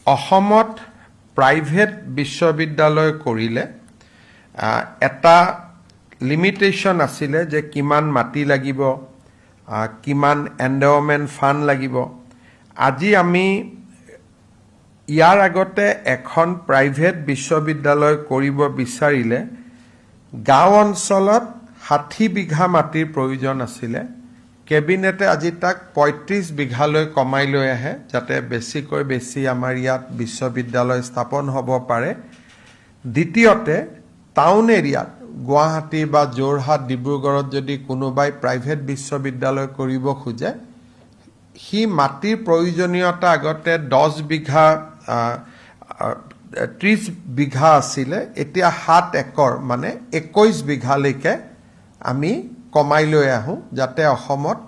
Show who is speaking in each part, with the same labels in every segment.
Speaker 1: অসমত প্ৰাইভেট বিশ্ববিদ্যালয় কৰিলে এটা লিমিটেশন আছিলে যে কিমান মাটি লাগিব, কিমান এন্ডাওমেন্ট ফান্ড লাগিব। আজি আমি ইয়াৰ আগতে এখন প্ৰাইভেট বিশ্ববিদ্যালয় কৰিব বিচাৰিলে গাঁও অঞ্চলত 60 বিঘা মাটিৰ প্ৰয়োজন আছিলে। কেবিনেটে আজি তাক 35 বিঘালৈ কমাই লৈ আহে যাতে বেছিকৈ বেছি আমাৰ ইয়াত বিশ্ববিদ্যালয় স্থাপন হ'ব পাৰে। দ্বিতীয়তে টাউন এৰিয়াত গুৱাহাটী বা যোৰহাট ডিব্ৰুগড়ত যদি কোনোবাই প্ৰাইভেট বিশ্ববিদ্যালয় কৰিব খোজে সি মাটিৰ প্ৰয়োজনীয়তা আগতে 10 বিঘা 30 বিঘা আছিলে, এতিয়া 7 একৰ মানে 21 বিঘালৈকে আমি কমাই লৈ আহোঁ যাতে অসমত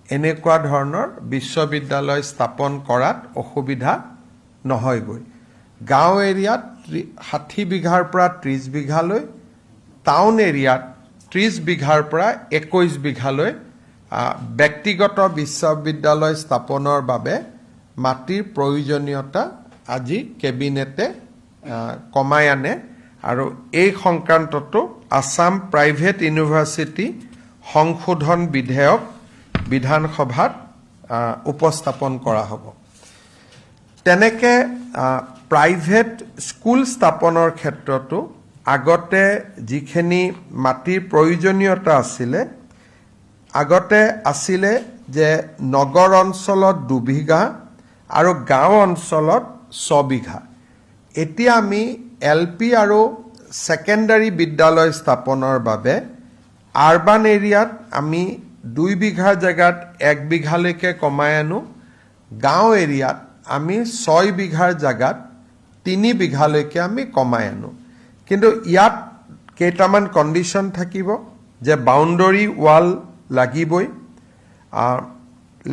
Speaker 1: এনেকুৱা ধৰণৰ বিশ্ববিদ্যালয় স্থাপন কৰাত অসুবিধা নহয়গৈ। গাঁও এৰিয়াত 60 বিঘাৰ পৰা 30 বিঘালৈ, টাউন এৰিয়াত 30 বিঘাৰ পৰা 21 বিঘালৈ ব্যক্তিগত বিশ্ববিদ্যালয় স্থাপনৰ বাবে মাটিৰ প্ৰয়োজনীয়তা আজি কেবিনেটে কমাই আনে আৰু এই সংক্ৰান্তটো আসাম প্ৰাইভেট ইউনিভাৰ্চিটি সংশোধন বিধেয়ক বিধানসভাত উপস্থাপন কৰা হ'ব। তেনেকে প্ৰাইভেট স্কুল স্থাপনৰ ক্ষেত্ৰতো আগতে যিখিনি মাটিৰ প্ৰয়োজনীয়তা আছিলে, আগতে আছিলে যে নগৰ অঞ্চলত 2 বিঘা আৰু গাঁও অঞ্চলত 6 বিঘা। এতিয়া আমি LP আৰু সেকেন্ডাৰী বিদ্যালয় স্থাপনৰ বাবে আৰবান এৰিয়াত আমি 2 বিঘাৰ জেগাত 1 বিঘালৈকে কমাই আনো। গাঁও এৰিয়াত আমি 6 বিঘাৰ জেগাত 3 বিঘালৈকে আমি কমাই আনো। কিন্তু ইয়াত কেইটামান কণ্ডিশ্যন থাকিব যে বাউণ্ডৰী ৱাল লাগিবই,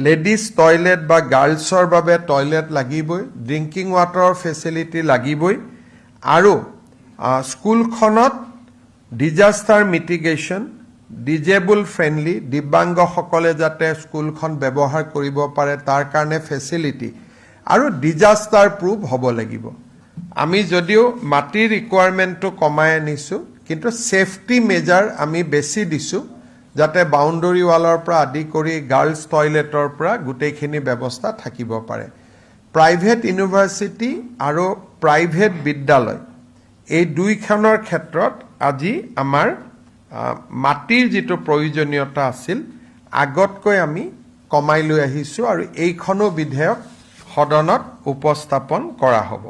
Speaker 1: লেডিজ টয়লেট বা গাৰ্লছৰ বাবে টয়লেট লাগিবই, ড্ৰিংকিং ৱাটাৰৰ ফেচিলিটি লাগিবই আৰু স্কুলখনত ডিজাষ্টাৰ মিটিগেশ্যন, ডিজেবল ফ্ৰেণ্ডলি, দিব্যাংগসকলে যাতে স্কুলখন ব্যৱহাৰ কৰিব পাৰে তাৰ কাৰণে ফেচিলিটি আৰু ডিজাষ্টাৰ প্ৰুফ হ'ব লাগিব। আমি যদিও মাটিৰ ৰিকুৱাৰমেণ্টটো কমাই আনিছোঁ কিন্তু ছেফটি মেজাৰ আমি বেছি দিছোঁ যাতে বাউণ্ডৰী ৱালৰ পৰা আদি কৰি গাৰ্লছ টয়লেটৰ পৰা গোটেইখিনি ব্যৱস্থা থাকিব পাৰে। প্ৰাইভেট ইউনিভাৰ্চিটি আৰু প্ৰাইভেট বিদ্যালয় এই দুইখনৰ ক্ষেত্ৰত আজি আমাৰ মাটিৰ যিটো প্ৰয়োজনীয়তা আছিল আগতকৈ আমি কমাই লৈ আহিছোঁ আৰু এইখনো বিধেয়ক সদনত উপস্থাপন কৰা হ'ব।